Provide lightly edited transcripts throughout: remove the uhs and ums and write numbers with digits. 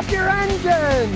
up your engine!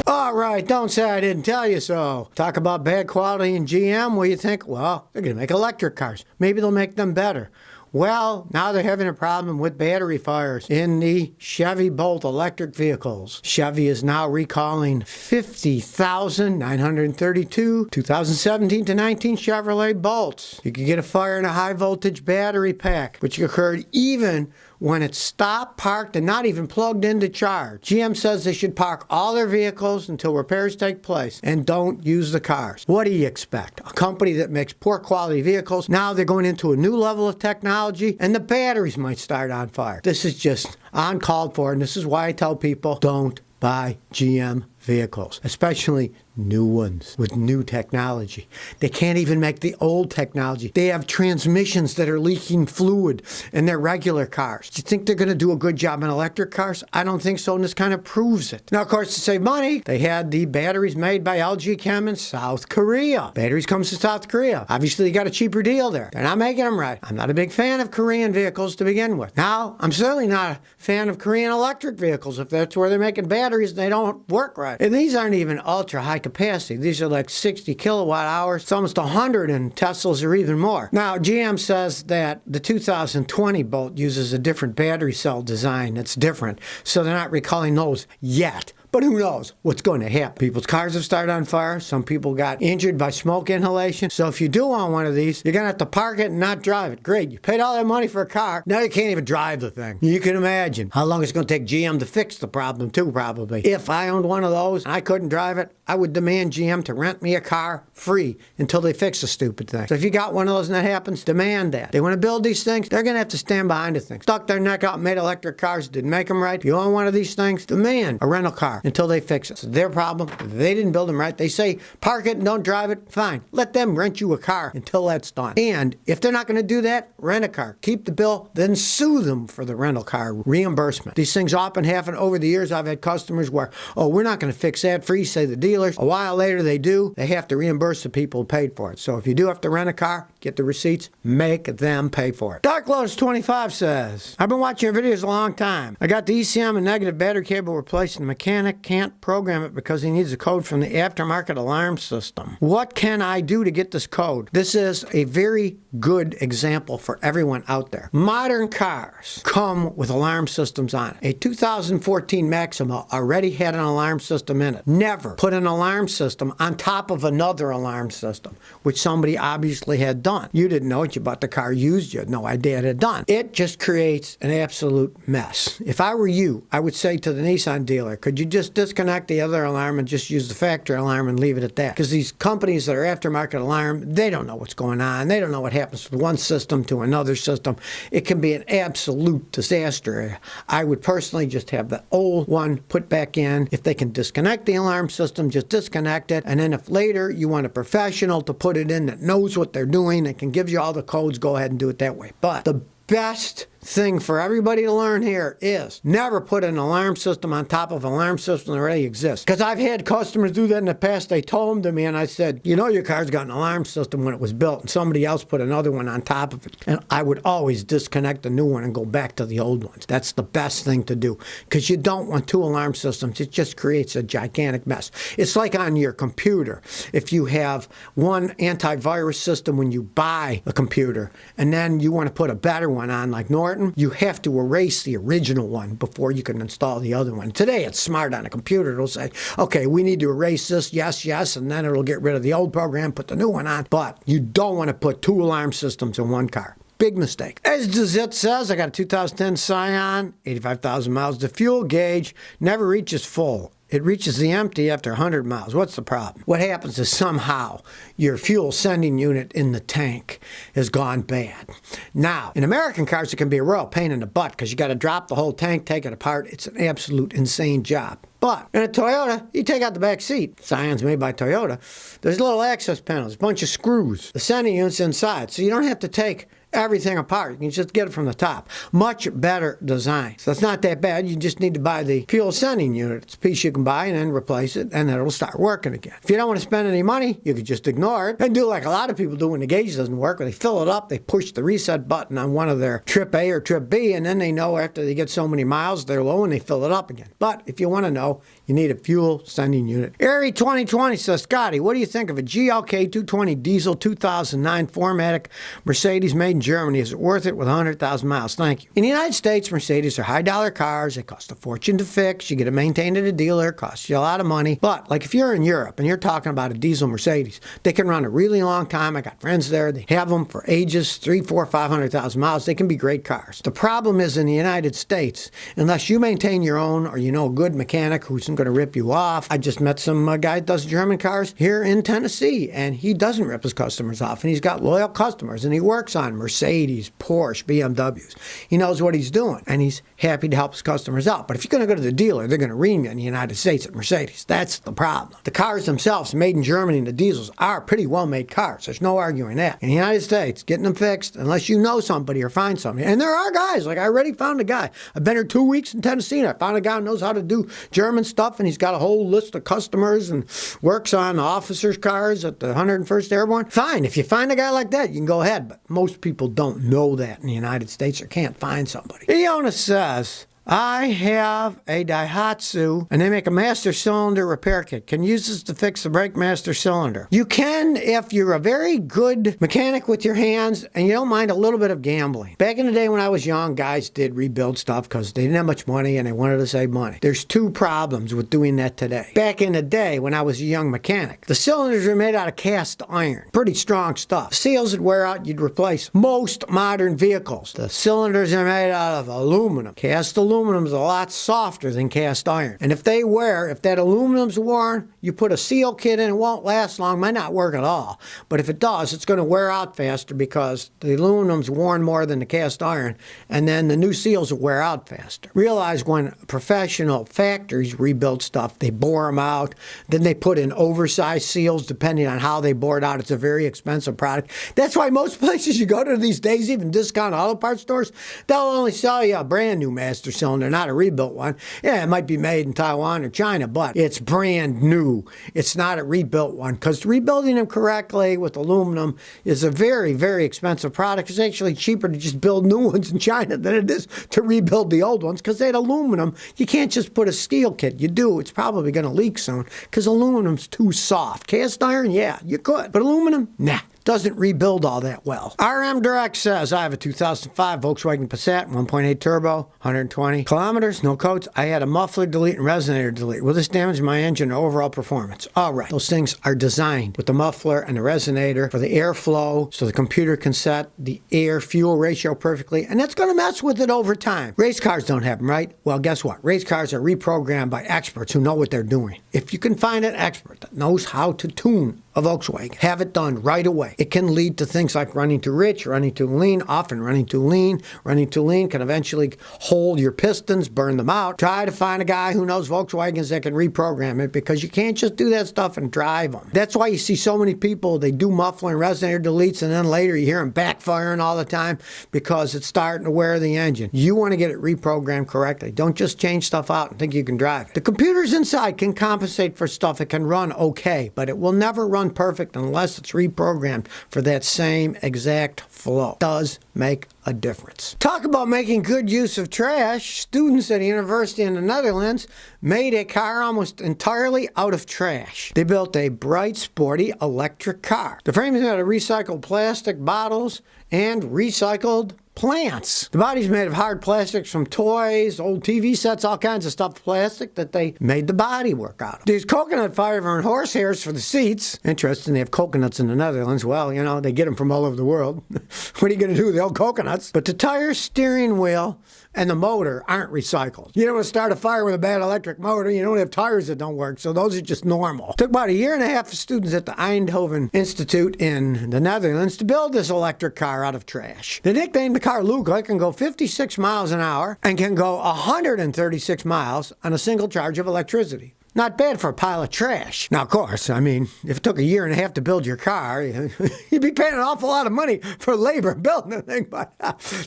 All right, don't say I didn't tell you so. Talk about bad quality in GM, what do you think? Well, they're going to make electric cars. Maybe they'll make them better. Well, now they're having a problem with battery fires in the Chevy Bolt electric vehicles. Chevy is now recalling 50,932 2017 to 19 Chevrolet Bolts. You could get a fire in a high voltage battery pack, which occurred even when it's stopped, parked, and not even plugged in to charge. GM says they should park all their vehicles until repairs take place and don't use the cars. What do you expect? A company that makes poor quality vehicles, now they're going into a new level of technology and the batteries might start on fire. This is just uncalled for, and this is why I tell people don't buy GM vehicles, especially new ones with new technology. They can't even make the old technology. They have transmissions that are leaking fluid in their regular cars. Do you think they're going to do a good job in electric cars? I don't think so, and this kind of proves it. Now, of course, to save money, they had the batteries made by LG Chem in South Korea. Batteries comes to South Korea. Obviously, you got a cheaper deal there. They're not making them right. I'm not a big fan of Korean vehicles to begin with. Now, I'm certainly not a fan of Korean electric vehicles if that's where they're making batteries and they don't work right. And these aren't even ultra high capacity. These are like 60 kilowatt hours. It's almost 100 in Teslas or even more. Now, GM says that the 2020 Bolt uses a different battery cell design that's different, so they're not recalling those yet. But who knows what's going to happen. People's cars have started on fire. Some people got injured by smoke inhalation. So if you do want one of these, you're going to have to park it and not drive it. Great. You paid all that money for a car. Now you can't even drive the thing. You can imagine how long it's going to take GM to fix the problem too, probably. If I owned one of those and I couldn't drive it, I would demand GM to rent me a car free until they fix the stupid thing. So if you got one of those and that happens, demand that. They want to build these things, they're going to have to stand behind the thing. Stuck their neck out and made electric cars, didn't make them right. If you own one of these things, demand a rental car until they fix it. It's their problem. They didn't build them right. They say, park it and don't drive it. Fine. Let them rent you a car until that's done. And if they're not going to do that, rent a car. Keep the bill, then sue them for the rental car reimbursement. These things often happen over the years. I've had customers where, oh, we're not going to fix that free, say the dealers. A while later they do. They have to reimburse the people who paid for it. So if you do have to rent a car, get the receipts, make them pay for it. Dark Lotus 25 says, I've been watching your videos a long time. I got the ECM and negative battery cable replaced and the mechanic can't program it because he needs a code from the aftermarket alarm system. What can I do to get this code? This is a very good example for everyone out there. Modern cars come with alarm systems on it. A 2014 Maxima already had an alarm system in it. Never put an alarm system on top of another alarm system, which somebody obviously had done. You didn't know it. You bought the car used. You had no idea it had done. It just creates an absolute mess. If I were you, I would say to the Nissan dealer, could you just disconnect the other alarm and just use the factory alarm and leave it at that? Because these companies that are aftermarket alarm, they don't know what's going on. They don't know what happens from one system to another system. It can be an absolute disaster. I would personally just have the old one put back in. If they can disconnect the alarm system, just disconnect it. And then if later you want a professional to put it in that knows what they're doing and can give you all the codes, go ahead and do it that way. But the best thing for everybody to learn here is never put an alarm system on top of an alarm system that already exists. Because I've had customers do that in the past. They told them to me and I said, you know your car's got an alarm system when it was built and somebody else put another one on top of it. And I would always disconnect the new one and go back to the old ones. That's the best thing to do because you don't want two alarm systems. It just creates a gigantic mess. It's like on your computer. If you have one antivirus system when you buy a computer and then you want to put a better one on like Norton, you have to erase the original one before you can install the other one. Today, it's smart on a computer. It'll say, okay, we need to erase this, yes, yes, and then it'll get rid of the old program, put the new one on. But you don't want to put two alarm systems in one car. Big mistake. As Dezit says, I got a 2010 Scion, 85,000 miles. The fuel gauge never reaches full. It reaches the empty after 100 miles. What's the problem? What happens is somehow your fuel sending unit in the tank has gone bad. Now, in American cars, it can be a real pain in the butt because you got to drop the whole tank, take it apart. It's an absolute insane job. But in a Toyota, you take out the back seat. Scion's made by Toyota. There's little access panels, a bunch of screws. The sending unit's inside, so you don't have to take everything apart. You can just get it from the top. Much better design. So it's not that bad. You just need to buy the fuel sending unit. It's a piece you can buy and then replace it, and then it'll start working again. If you don't want to spend any money, you could just ignore it and do like a lot of people do when the gauge doesn't work. When they fill it up, they push the reset button on one of their trip A or trip B, and then they know after they get so many miles, they're low, and they fill it up again. But if you want to know, you need a fuel sending unit. Airy 2020 says, Scotty, what do you think of a GLK 220 diesel 2009 4MATIC Mercedes made in Germany? Is it worth it with 100,000 miles? Thank you. In the United States, Mercedes are high-dollar cars. They cost a fortune to fix. You get it maintained at a dealer. It costs you a lot of money. But, like, if you're in Europe and you're talking about a diesel Mercedes, they can run a really long time. I got friends there. They have them for ages, 300,000, 400,000, 500,000 miles. They can be great cars. The problem is in the United States, unless you maintain your own or you know a good mechanic who's going to rip you off. I just met some guy that does German cars here in Tennessee, and he doesn't rip his customers off, and he's got loyal customers, and he works on Mercedes, Porsche, BMWs. He knows what he's doing, and he's happy to help his customers out. But if you're going to go to the dealer, they're going to ream you in the United States at Mercedes. That's the problem. The cars themselves, made in Germany, and the diesels are pretty well-made cars. There's no arguing that. In the United States, getting them fixed, unless you know somebody or find somebody. And there are guys, like I already found a guy. I've been here 2 weeks in Tennessee, and I found a guy who knows how to do German stuff, and he's got a whole list of customers and works on officers' cars at the 101st Airborne. Fine. If you find a guy like that, you can go ahead. But most people don't know that in the United States or can't find somebody. Iona says, I have a Daihatsu, and they make a master cylinder repair kit. Can use this to fix the brake master cylinder. You can if you're a very good mechanic with your hands and you don't mind a little bit of gambling. Back in the day when I was young, guys did rebuild stuff because they didn't have much money and they wanted to save money. There's two problems with doing that today. Back in the day when I was a young mechanic, the cylinders were made out of cast iron. Pretty strong stuff. Seals would wear out, you'd replace. Most modern vehicles, the cylinders are made out of aluminum. Cast aluminum is a lot softer than cast iron. And if that aluminum's worn, you put a seal kit in, it won't last long, might not work at all. But if it does, it's going to wear out faster because the aluminum's worn more than the cast iron, and then the new seals will wear out faster. Realize when professional factories rebuild stuff, they bore them out, then they put in oversized seals depending on how they bore it out. It's a very expensive product. That's why most places you go to these days, even discount auto parts stores, they'll only sell you a brand new master cylinder, not a rebuilt one. Yeah, it might be made in Taiwan or China, but it's brand new. It's not a rebuilt one, because rebuilding them correctly with aluminum is a very, very expensive product. It's actually cheaper to just build new ones in China than it is to rebuild the old ones, because that aluminum, you can't just put a steel kit. You do, it's probably going to leak soon, because aluminum's too soft. Cast iron, yeah, you could, but aluminum, nah. Doesn't rebuild all that well. RM Direct says, I have a 2005 Volkswagen Passat, 1.8 turbo, 120 kilometers, no coats. I had a muffler delete and resonator delete. Will this damage my engine or overall performance? All right. Those things are designed with the muffler and the resonator for the airflow, so the computer can set the air-fuel ratio perfectly, and that's going to mess with it over time. Race cars don't have them, right? Well, guess what? Race cars are reprogrammed by experts who know what they're doing. If you can find an expert that knows how to tune a Volkswagen, have it done right away. It can lead to things like running too rich, running too lean, often running too lean. Running too lean can eventually hold your pistons, burn them out. Try to find a guy who knows Volkswagens that can reprogram it, because you can't just do that stuff and drive them. That's why you see so many people, they do muffler and resonator deletes, and then later you hear them backfiring all the time because it's starting to wear the engine. You want to get it reprogrammed correctly. Don't just change stuff out and think you can drive it. The computers inside can compensate for stuff. It can run okay, but it will never run perfect unless it's reprogrammed for that same exact flow. Does make a difference. Talk about making good use of trash. Students at a university in the Netherlands made a car almost entirely out of trash. They built a bright, sporty electric car. The frame is made of recycled plastic bottles and recycled plants. The body's made of hard plastics from toys, old TV sets, all kinds of stuffed plastic that they made the body work out of. There's coconut fiber and horse hairs for the seats. Interesting, they have coconuts in the Netherlands. Well, you know, they get them from all over the world. What are you going to do with the old coconuts? But the tire, steering wheel, and the motor aren't recycled. You don't want to start a fire with a bad electric motor. You don't have tires that don't work, so those are just normal. It took about 1.5 years for students at the Eindhoven Institute in the Netherlands to build this electric car out of trash. They nicknamed the car Luca. It can go 56 miles an hour and can go 136 miles on a single charge of electricity. Not bad for a pile of trash. Now, of course, I mean, if it took a year and a half to build your car, you'd be paying an awful lot of money for labor building the thing. But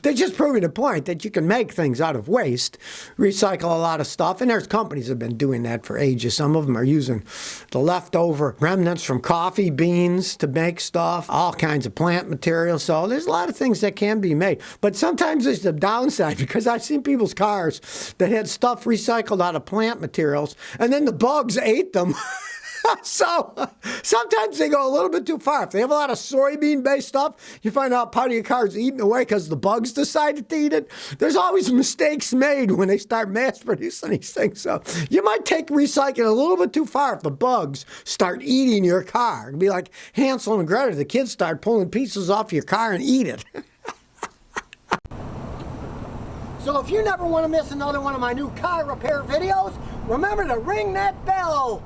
they're just proving the point that you can make things out of waste, recycle a lot of stuff. And there's companies that have been doing that for ages. Some of them are using the leftover remnants from coffee beans to make stuff, all kinds of plant material. So there's a lot of things that can be made. But sometimes there's the downside, because I've seen people's cars that had stuff recycled out of plant materials, and then the bugs ate them. So sometimes they go a little bit too far. If they have a lot of soybean-based stuff, you find out part of your car is eaten away because the bugs decided to eat it. There's always mistakes made when they start mass-producing these things. So you might take recycling a little bit too far if the bugs start eating your car. It'd be like Hansel and Gretel. The kids start pulling pieces off your car and eat it. So if you never want to miss another one of my new car repair videos, remember to ring that bell.